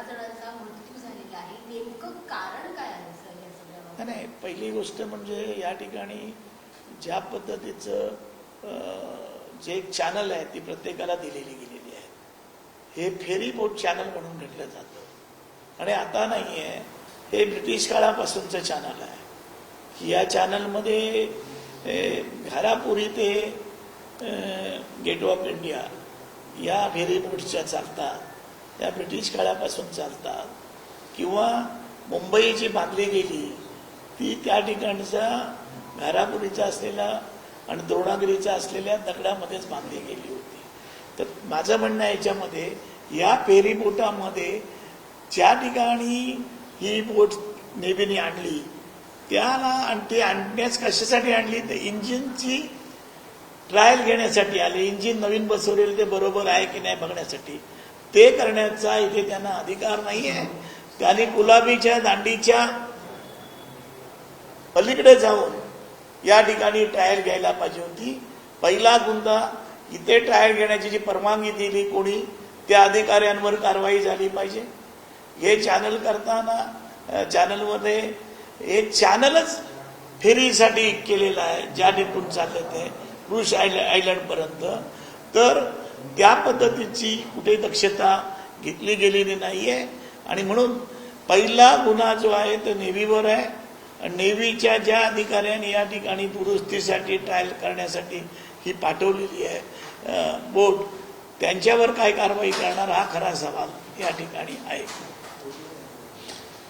जणांचा मृत्यू झालेला आहे, नेमकं कारण काय आहे सर या सगळ्या? नाही, पहिली गोष्ट म्हणजे या ठिकाणी ज्या पद्धतीचं जे एक चॅनल आहे ती प्रत्येकाला दिलेली गेलेली आहे, हे फेरी बोट चॅनल म्हणून घेतलं जातं आणि आता नाही आहे, हे ब्रिटिश काळापासूनचं चॅनल आहे. या चॅनलमध्ये घारापुरी ते गेट ऑफ इंडिया या फेरी बोटच्या चालतात, त्या ब्रिटिश काळापासून चालतात. किंवा मुंबई जी बांधली गेली ती त्या ठिकाणचा घारापुरीचा असलेला आणि द्रोणागिरीचा असलेल्या दगडामध्येच बांधली गेली होती. तर माझं म्हणणं आहे याच्यामध्ये या फेरी बोटामध्ये ज्या ठिकाणी ही बोट नेव्हीने आणली त्याला, आणि ते आणण्यास कशासाठी आणली, तर इंजिनची ट्रायल घेण्यासाठी आले. इंजिन नवीन बसवलेलं ते बरोबर आहे की नाही बघण्यासाठी. ते करण्याचा इथे त्यांना अधिकार नाही आहे. त्यांनी गुलाबीच्या दांडीच्या पलीकडे जाऊन या ठिकाणी ट्रायल घ्यायला पाहिजे होती. पहिला गुन्हा इथे ट्रायल घेण्याची जी परवानगी दिली कोणी, त्या अधिकाऱ्यांवर कारवाई झाली पाहिजे. हे चॅनल करताना चॅनलमध्ये हे चॅनलच फेरीसाठी केलेलं आहे, ज्या ठिकाणी चालत आहे क्रूज आयलंडपर्यंत. तर त्या पद्धतीची कुठे दक्षता घेतली गेलेली नाही आहे आणि म्हणून पहिला गुन्हा जो आहे तो नेव्हीवर आहे. नेव्हीच्या ज्या अधिकाऱ्यांनी या ठिकाणी दुरुस्तीसाठी ट्रायल करण्यासाठी ही पाठवलेली आहे बोट, त्यांच्यावर काय कारवाई करणार हा खरा सवाल या ठिकाणी आहे.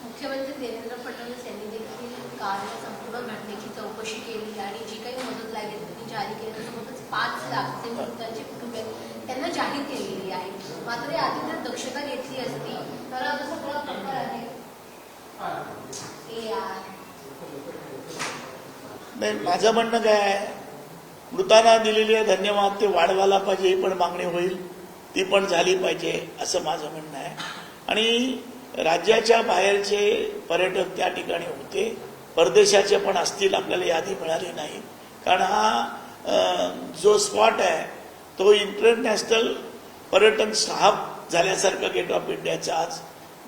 मुख्यमंत्री देवेंद्र फडणवीस यांनी देखील काल या संपूर्ण घटनेची चौकशी केली आणि जी काही मदत लागेल ती जाहीर केली. त्यासोबतच 5 लाख जे मृतांचे कुटुंब आहेत त्यांना जाहीर केलेली आहे. मात्र या आधी जर दक्षता घेतली असती तर आता सगळा प्रकार आहे नाही. माझं म्हणणं काय आहे, मृतांना दिलेले धन्यवाद ते वाढवायला पाहिजे, ही पण मागणी होईल, ती पण झाली पाहिजे असं माझं म्हणणं आहे. आणि राज्याच्या बाहेरचे पर्यटक त्या ठिकाणी होते, परदेशाचे पण असतील, आपल्याला यादी मिळाली नाही. कारण हा जो स्पॉट आहे तो इंटरनॅशनल पर्यटन हब झाल्यासारखं गेट ऑफ इंडियाचं आज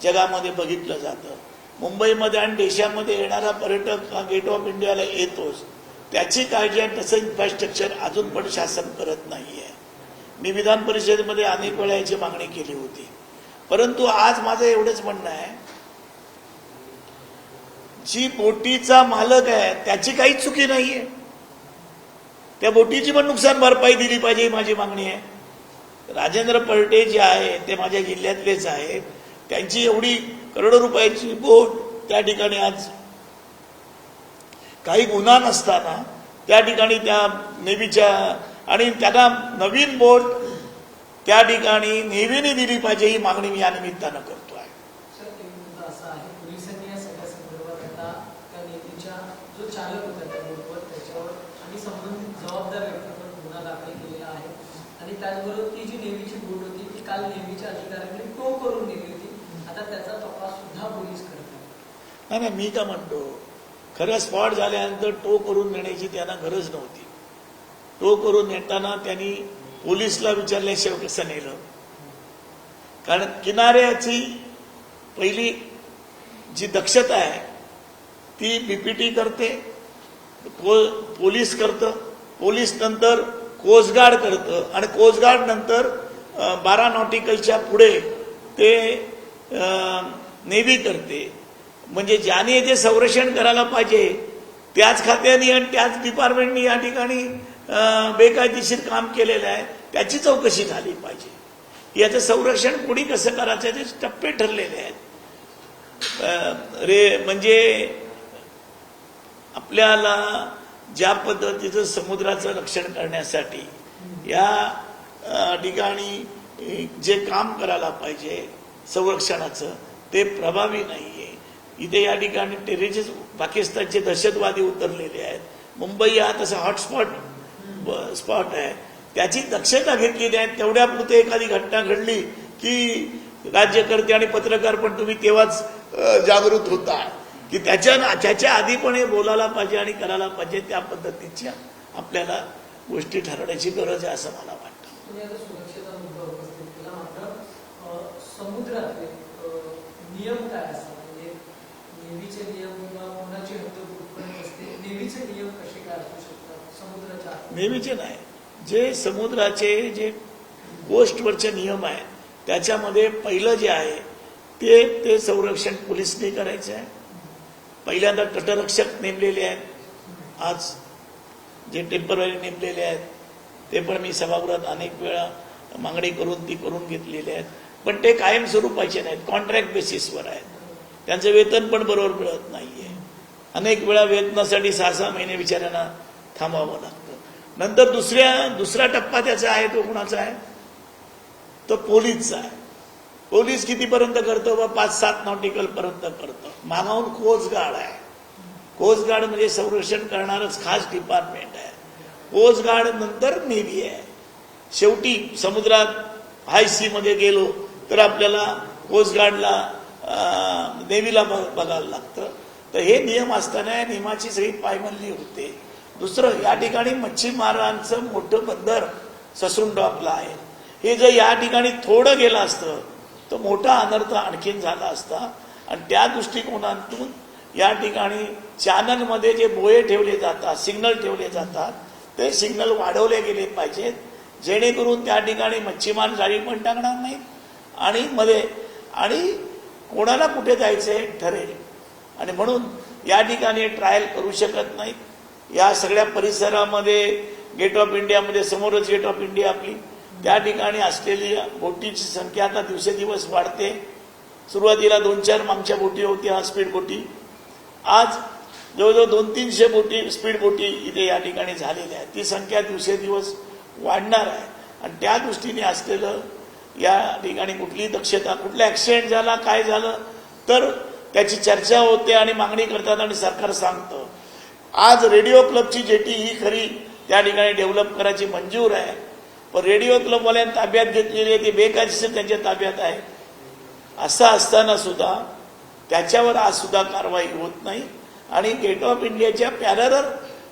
जगामध्ये बघितलं जातं. मुंबईमध्ये आणि देशामध्ये येणारा पर्यटक हा गेट ऑफ इंडियाला येतोच, त्याची काळजी आणि तसं इन्फ्रास्ट्रक्चर अजून पण शासन करत नाही आहे. मी विधान परिषदेमध्ये अनेक वेळा याची मागणी केली होती. परंतु आज माझं एवढंच म्हणणं आहे, जी बोटीचा मालक आहे त्याची काहीच चुकी नाहीये, त्या बोटीची पण नुकसान भरपाई दिली पाहिजे ही माझी मागणी आहे. राजेंद्र पळटे जे आहे ते माझ्या जिल्ह्यातलेच आहेत, त्यांची एवढी करोडो रुपयाची बोट त्या ठिकाणी आज काही गुन्हा नसताना त्या ठिकाणी त्या नेव्हीच्या, आणि त्यांना नवीन बोट त्या ठिकाणी नेव्हीने दिली पाहिजे ही मागणी मी या निमित्तानं करतो आहे. असं आहे, पोलिसांनी या सगळ्या संदर्भात आता त्या नेव्हीच्या जो चालक होता त्या बोटवर त्याच्यावर आणि संबंधित जबाबदार व्यक्तीवर गुन्हा दाखल केलेला आहे. आणि त्याचबरोबर ती जी नेव्हीची बोट होती ती काल नेव्हीच्या अधिकाऱ्यांनी टो करून नेली होती. आता त्याचा तपास सुद्धा पोलीस करतात. नाही, मी का म्हणतो, खरं स्पॉट झाल्यानंतर टो करून नेण्याची त्यांना गरज नव्हती. टो करून नेताना त्यांनी पोलिसला विचारल्याशिवाय कसं नेलं? कारण किनाऱ्याची पहिली जी दक्षता आहे ती बीपीटी करते, पोलीस करतं, पोलीस नंतर कोस्टगार्ड करतं आणि कोस्टगार्ड नंतर 12 नॉटिकलच्या पुढे ते नेव्ही करते. म्हणजे ज्याने जे संरक्षण करायला पाहिजे त्याच खात्याने आणि त्याच डिपार्टमेंटनी या ठिकाणी बेकायदेशीर काम केलेलं आहे, त्याची चौकशी झाली पाहिजे. याचं संरक्षण कोणी कसं करायचं ते टप्पे ठरलेले आहेत. म्हणजे आपल्याला ज्या पद्धतीचं समुद्राचं रक्षण करण्यासाठी या ठिकाणी जे काम करायला पाहिजे संरक्षणाचं ते प्रभावी नाहीये. इथे या ठिकाणी टेररिस्ट पाकिस्तानचे दहशतवादी उतरलेले आहेत. मुंबई हा तसा हॉटस्पॉट स्पॉट आहे, त्याची दक्षता घेतलेली आहे. तेवढ्यापुरते एखादी घटना घडली की राज्यकर्ते आणि पत्रकार पण तुम्ही तेव्हाच जागृत होता की त्याच्या आधी पण हे बोलायला पाहिजे आणि करायला पाहिजे. त्या पद्धतीच्या आपल्याला गोष्टी ठरवण्याची गरज आहे असं मला वाटतं. सुरक्षेचा मुद्दा उपस्थित केला, मात्र समुद्रातले नियम काय असतात, म्हणजे नेव्हीचे नियम किंवा कोणाची हद्द कुठपर्यंत असते, नेव्हीचे नियम कसे काय असू शकतात समुद्राच्या आत? नेहमीचे नाही, जे समुद्राचे जे कोस्टवरचे नियम आहे त्याच्यामध्ये पहिलं जे आहे ते संरक्षण पोलिसने करायचं आहे. पहिल्यांदा तटरक्षक नेमलेले आहेत, आज जे टेम्पररी नेमलेले आहेत ते पण मी सभागृहात अनेक वेळा मागणी करून ती करून घेतलेली आहेत, पण ते कायमस्वरूपाचे नाहीत, कॉन्ट्रॅक्ट बेसिसवर आहेत. त्यांचं वेतन पण बरोबर मिळत नाहीये. अनेक वेळा वेतनासाठी 6-6 महिने बिचाऱ्यांना थांबावं लागतं. नंतर दुसरा टप्पा त्याचा आहे, तो कुणाचा आहे, तो पोलीसचा आहे. पोलीस कितीपर्यंत करतो? 5-7 नॉटिकल पर्यंत करतो. मागाहून कोस्ट गार्ड आहे. कोस्ट गार्ड म्हणजे संरक्षण करणारच खास डिपार्टमेंट आहे. कोस्ट गार्ड नंतर नेव्ही आहे. शेवटी समुद्रात हाय सी मध्ये गेलो तर आपल्याला कोस्ट गार्डला नेव्हीला बघायला लागतं. तर हे नियम असताना या नियमाची सगळी पायमल्ली होते. दुसरं, या ठिकाणी मच्छीमारांचं मोठं बंदर ससून डॉकला आहे. हे जर या ठिकाणी थोडं गेलं असतं तर मोठा अनर्थ आणखीन झाला असता. आणि त्या दृष्टिकोनातून या ठिकाणी चॅनलमध्ये जे बोये ठेवले जातात, सिग्नल ठेवले जातात, ते सिग्नल वाढवले गेले पाहिजेत, जेणेकरून त्या ठिकाणी मच्छीमार जाळी पण टाकणार नाहीत आणि कोणाला कुठे जायचं ठरेल. आणि म्हणून या ठिकाणी ट्रायल करू शकत नाहीत. या सगळ्या परिसरामध्ये गेट ऑफ इंडियामध्ये, समोरच गेट ऑफ इंडिया आपली, त्या ठिकाणी असलेली बोटीची संख्या आता दिवसेदिवस वाढते. सुरुवातीला 2-4 आमच्या बोटी होत्या, स्पीड बोटी. आज जवळजवळ 200-300 बोटी, स्पीड बोटी इथे या ठिकाणी झालेल्या आहेत. ती संख्या दिवसेदिवस वाढणार आहे. आणि त्या दृष्टीने असलेलं या ठिकाणी कुठलीही दक्षता, कुठला ऍक्सिडेंट झाला, काय झालं तर त्याची चर्चा होते आणि मागणी करतात आणि सरकार सांगतं. आज रेडिओ क्लबची जेटी ही खरी त्या ठिकाणी डेव्हलप करायची मंजूर आहे, पण रेडिओ क्लबवाल्यांनी ताब्यात घेतलेली आहे, ती बेकायदेशीर त्यांच्या ताब्यात आहे. असं असताना सुद्धा त्याच्यावर आज सुद्धा कारवाई होत नाही. आणि गेट ऑफ इंडियाच्या पॅरलर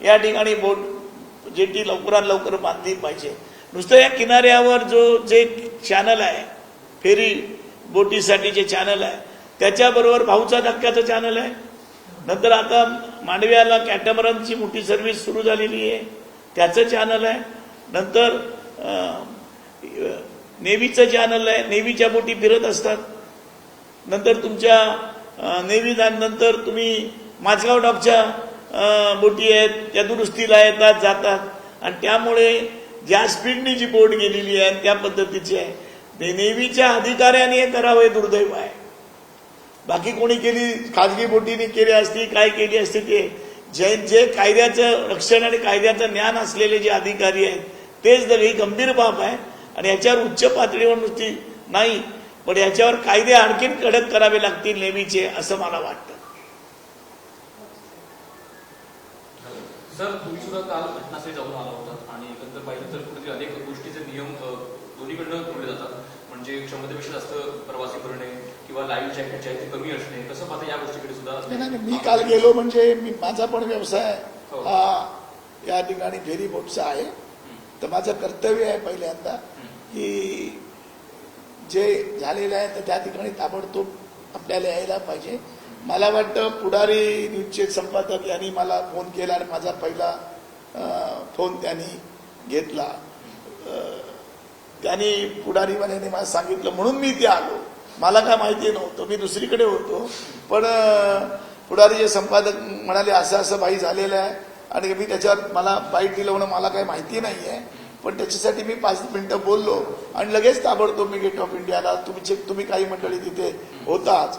या ठिकाणी बोट जेटी लवकरात लवकर बांधली पाहिजे. नुसतं या किनाऱ्यावर जे चॅनल आहे, फेरी बोटीसाठी जे चॅनल आहे, त्याच्याबरोबर भाऊचा धक्क्याचं चॅनल आहे. नंतर आता मांडव्याला कॅटमरनची मोठी सर्व्हिस सुरू झालेली आहे, त्याचं चॅनल आहे. नंतर नेव्हीचं चॅनल आहे, नेव्हीच्या बोटी फिरत असतात. नंतर तुमच्या नेव्ही नंतर तुम्ही माझगाव डॉकच्या बोटी आहेत, त्या दुरुस्तीला येतात जातात. आणि त्यामुळे ज्या स्पीडनी जी बोट गेलेली आहे त्या पद्धतीची आहे, नेव्हीच्या अधिकाऱ्यांनी हे करावं हे दुर्दैव आहे. बाकी कोणी केली, खाजगी बोटीने केली असती, काय केली असती, ते जे कायद्याचं रक्षण आणि कायद्याचं ज्ञान असलेले जे अधिकारी आहेत तेच ही गंभीर बाब आहे. आणि याच्यावर उच्च पातळीवर नुसती नाही, पण याच्यावर कायदे आणखीन कडक करावे लागतील नेव्हीचे, असं मला वाटतं. सर, तुम्ही सुद्धा काल घटनास्थळी जाऊन आला होता आणि एकंदर पाहिलं तर कुठेतरी अनेक गोष्टीचे नियम दोन्हीकडनं तोडले जातात. म्हणजे क्षमतेपेक्षा जास्त प्रवासी भरणे किंवा लाईव्ह जॅकेट जे आहे ते कमी असणे, कसं पाहता या गोष्टीकडे सुद्धा? नाही, मी काल गेलो म्हणजे माझा पण व्यवसाय हा या ठिकाणी फेरी बोटचा आहे. तर माझं कर्तव्य आहे पहिल्यांदा की जे झालेलं आहे तर त्या ठिकाणी ताबडतोब आपल्याला यायला पाहिजे. मला वाटतं पुढारी न्यूजचे संपादक यांनी मला फोन केला आणि माझा पहिला फोन त्यांनी घेतला. त्यांनी पुढारीवाल्याने मला सांगितलं म्हणून मी ते आलो. मला काय माहिती नव्हतं, मी दुसरीकडे होतो. पण पुढारीचे संपादक म्हणाले असं असं बाई झालेलं आहे आणि मी त्याच्यावर मला बाईट दिलं म्हणून मला काही माहिती नाही आहे. पण त्याच्यासाठी मी 5 मिनिटं बोललो आणि लगेच ताबडतोब मी गेट ऑफ इंडियाला, तुम्ही काही मंडळी तिथे होताच.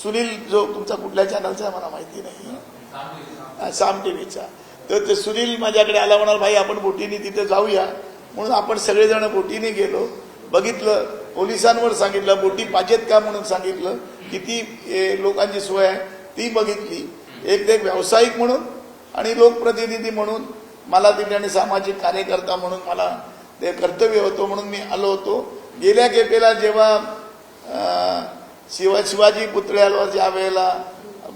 सुनील जो तुमचा कुठल्या चॅनलचा मला माहिती नाही, साम टीव्हीचा, तर ते सुनील माझ्याकडे आला, म्हणाल भाई आपण बोटीने तिथे जाऊया. म्हणून आपण सगळेजण बोटीने गेलो, बघितलं, पोलिसांवर सांगितलं, बोटी पाहिजेत का म्हणून सांगितलं, किती लोकांची सोय आहे ती बघितली. एक व्यावसायिक म्हणून आणि लोकप्रतिनिधी म्हणून, मला ठिकाणी सामाजिक कार्यकर्ता म्हणून मला ते कर्तव्य होतं म्हणून मी आलो होतो. गेल्या खेपेला जेव्हा शिवाजी पुतळ्यावर ज्या वेळेला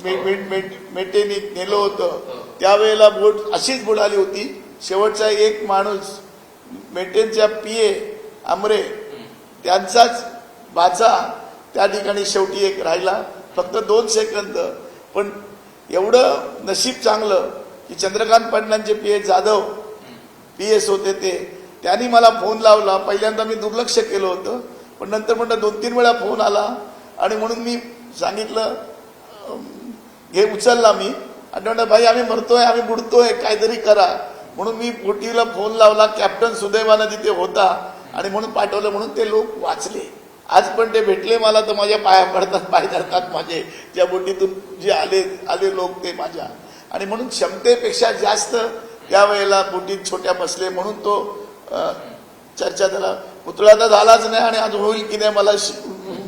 मेटेने नेलं होतं त्यावेळेला बोट अशीच बुडाली होती. शेवटचा एक माणूस मेटेनच्या PA आमरे त्यांचाच भाचा त्या ठिकाणी शेवटी एक राहिला. फक्त 2 सेकंद. पण एवढं नशीब चांगलं की चंद्रकांत पाटलांचे PS जाधव PS होते त्यांनी मला फोन लावला. पहिल्यांदा मी दुर्लक्ष केलं होतं, पण नंतर म्हणलं 2-3 वेळा फोन आला आणि म्हणून मी सांगितलं हे उचलला मी आणि म्हणलं भाई आम्ही मरतोय, आम्ही बुडतोय, काहीतरी करा. म्हणून मी OTVला फोन लावला. कॅप्टन सुदैवानं तिथे होता आणि म्हणून पाठवलं, म्हणून ते लोक वाचले. आज पण ते भेटले मला तर माझ्या पाया पडतात, पाय धरतात माझे. ज्या बोटीतून जे आले लोक ते माझ्या. आणि म्हणून क्षमतेपेक्षा जास्त त्यावेळेला बोटीत छोट्या बसले म्हणून तो चर्चा झाला. पुतळा तर झालाच नाही आणि आज होईल की नाही मला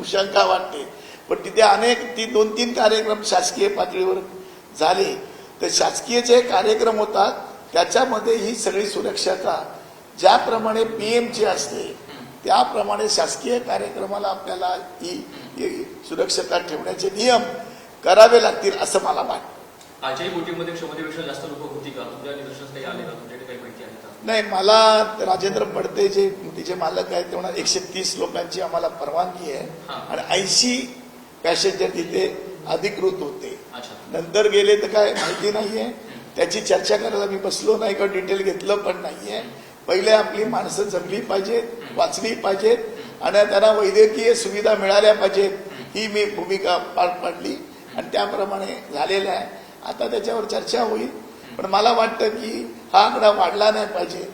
शंका वाटते. पण तिथे अनेक 2-3 कार्यक्रम शासकीय पातळीवर झाले. तर शासकीय जे कार्यक्रम होतात त्याच्यामध्ये ही सगळी सुरक्षता ज्याप्रमाणे PM ची असते त्याप्रमाणे शासकीय कार्यक्रमाला आपल्याला ही सुरक्षता ठेवण्याचे नियम करावे लागतील असं मला वाटतं. आजच्याही बोटीमध्ये क्षमतेपेक्षा जास्त लोक होती का? तुमच्या निदर्शनास काही आले का? तुमच्याकडे काही माहिती आहे का? नाही, मला राजेंद्र पडते जे बोटीचे मालक आहेत तेव्हा 130 लोकांची आम्हाला परवानगी आहे आणि 80 पॅसेंजर तिथे अधिकृत होते. नंतर गेले तर काय माहिती नाहीये, त्याची चर्चा करायला मी बसलो नाही किंवा डिटेल घेतलं पण नाहीये. पहिले आपली माणसं जगली पाहिजेत, वाचली पाहिजेत आणि त्यांना वैद्यकीय सुविधा मिळाल्या पाहिजेत ही मी भूमिका पार पाडली आणि त्याप्रमाणे झालेलं आहे. आता त्याच्यावर चर्चा होईल, पण मला वाटतं की हा आकडा वाढला नाही पाहिजे.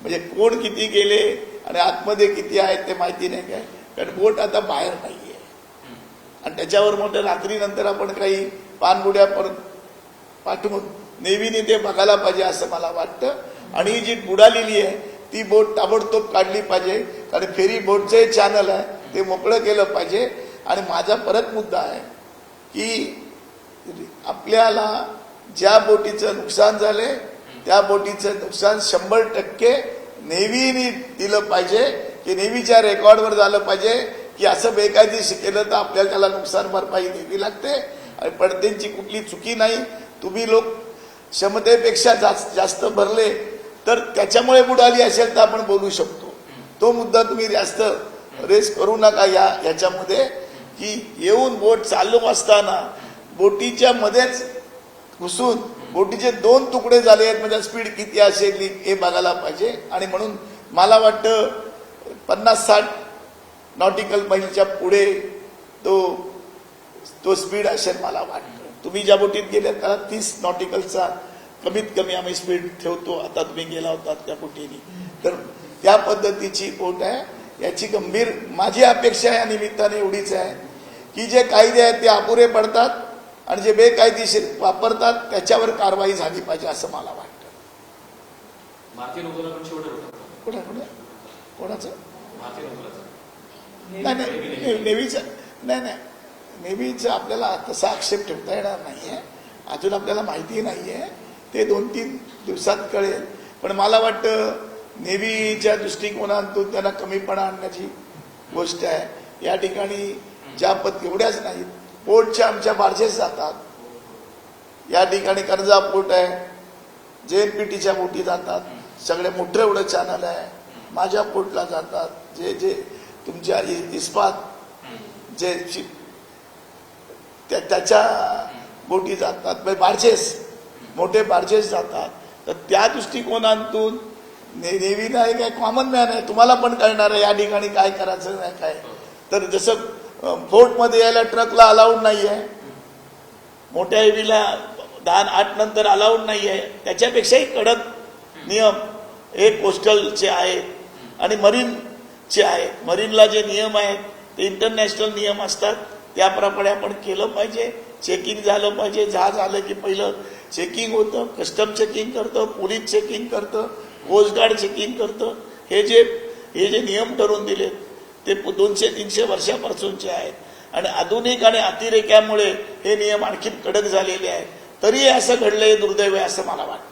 म्हणजे कोण किती गेले आणि आतमध्ये किती आहेत ते माहिती नाही काय, कारण बोट आता बाहेर नाहीये आणि त्याच्यावर मोठं रात्रीनंतर आपण काही पाणबुड्या परत पाठवून नेव्हीने ते बघायला पाहिजे असं मला वाटतं. आणि ही जी बुडालेली आहे ती बोट ताबडतोब काढली पाहिजे, कारण फेरी बोटचे चॅनल आहे ते मोकळं केलं पाहिजे. आणि माझा परत मुद्दा आहे की आपल्याला ज्या बोटीचं नुकसान झाले त्या बोटीचं नुकसान 100% नेव्हीने दिलं पाहिजे, की नेव्हीच्या रेकॉर्डवर झालं पाहिजे की असं बेकायदेशीर केलं तर आपल्याला त्याला नुकसान भरपाई द्यावी लागते. आणि पडद्यांची कुठली चुकी नाही. तुम्ही लोक क्षमतेपेक्षा जास्त भरले तर त्याच्यामुळे बुडाली असेल तर आपण बोलू शकतो. तो मुद्दा तुम्ही जास्त रेस करू नका याच्यामध्ये, की येऊन बोट चालू असताना बोटीच्या मध्येच घुसून बोटीचे 2 तुकडे झाले आहेत म्हणजे स्पीड किती असेल हे बघायला पाहिजे. आणि म्हणून मला वाटतं 50-60 नॉटिकल मैलच्या पुढे तो स्पीड असेल मला वाटतं. तुम्ही ज्या बोटीत गेल्या त्याला 30 नॉटिकलचा कमीत कमी आम्ही स्पीड ठेवतो. आता तुम्ही गेला होता त्या बोटीने, तर त्या पद्धतीची बोट आहे. याची गंभीर माझी अपेक्षा या निमित्ताने एवढीच आहे की जे कायदे आहेत ते अपुरे पडतात आणि जे बेकायदेशीर वापरतात त्याच्यावर कारवाई झाली पाहिजे असं मला वाटतं. भारतीय नौदलाकडून शेवट कोणाचं भारतीय नौदलाचं नाही नेव्हीचं नाही नेव्हीचं आपल्याला तसा आक्षेप ठेवता येणार नाहीये. अजून आपल्याला माहिती नाहीये, ते 2-3 दिवसात कळेल. पण मला वाटतं नेव्हीच्या दृष्टिकोनातून त्यांना कमीपणा आणण्याची गोष्ट आहे. या ठिकाणी ज्या एवढ्याच नाहीत, पोर्टच्या आमच्या बार्जेस जातात. या ठिकाणी कर्जा पोर्ट आहे, JNPTच्या बोटी जातात. सगळे मोठं एवढं चॅनल आहे. माझ्या पोर्टला जातात. जे तुमच्या इस्पात जे त्याच्या बोटी जातात, बार्जेस मोठे बार्जेस जातात. तर त्या दृष्टिकोनातून नेव्हीला हे काय कॉमन मॅन आहे, तुम्हाला पण कळणार आहे या ठिकाणी काय करायचं नाही काय. तर जसं फोर्टमध्ये यायला ट्रकला अलाउड नाही आहे, मोठ्या हेवीला 10-8 नंतर अलाउड नाही आहे. त्याच्यापेक्षाही कडक नियम हे कोस्टलचे आहेत आणि मरीनचे आहेत. मरीनला जे नियम आहेत ते इंटरनॅशनल नियम असतात, त्याप्रमाणे आपण केलं पाहिजे. चेकिंग झालं पाहिजे. जहाज आलं की पहिलं चेकिंग होतं, कस्टम चेकिंग करतं, पोलीस चेकिंग करतं, कोस्ट गार्ड चेकिंग करतं. हे जे नियम ठरवून दिलेत ते 200-300 वर्षापासूनचे आहेत आणि आधुनिक आणि अतिरेक्यामुळे हे नियम आणखी कडक झालेले आहेत. तरी असं घडलंय, दुर्दैव आहे असं मला वाटतं.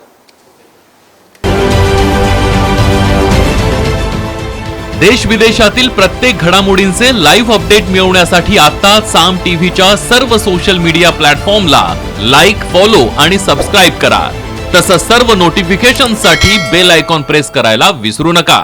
देश विदेशातील प्रत्येक घडामोडींचे लाईव्ह अपडेट मिळवण्यासाठी आता साम टीव्हीच्या सर्व सोशल मीडिया प्लॅटफॉर्मला लाईक, फॉलो आणि सबस्क्राईब करा. तसंच सर्व नोटिफिकेशनसाठी बेल आयकॉन प्रेस करायला विसरू नका.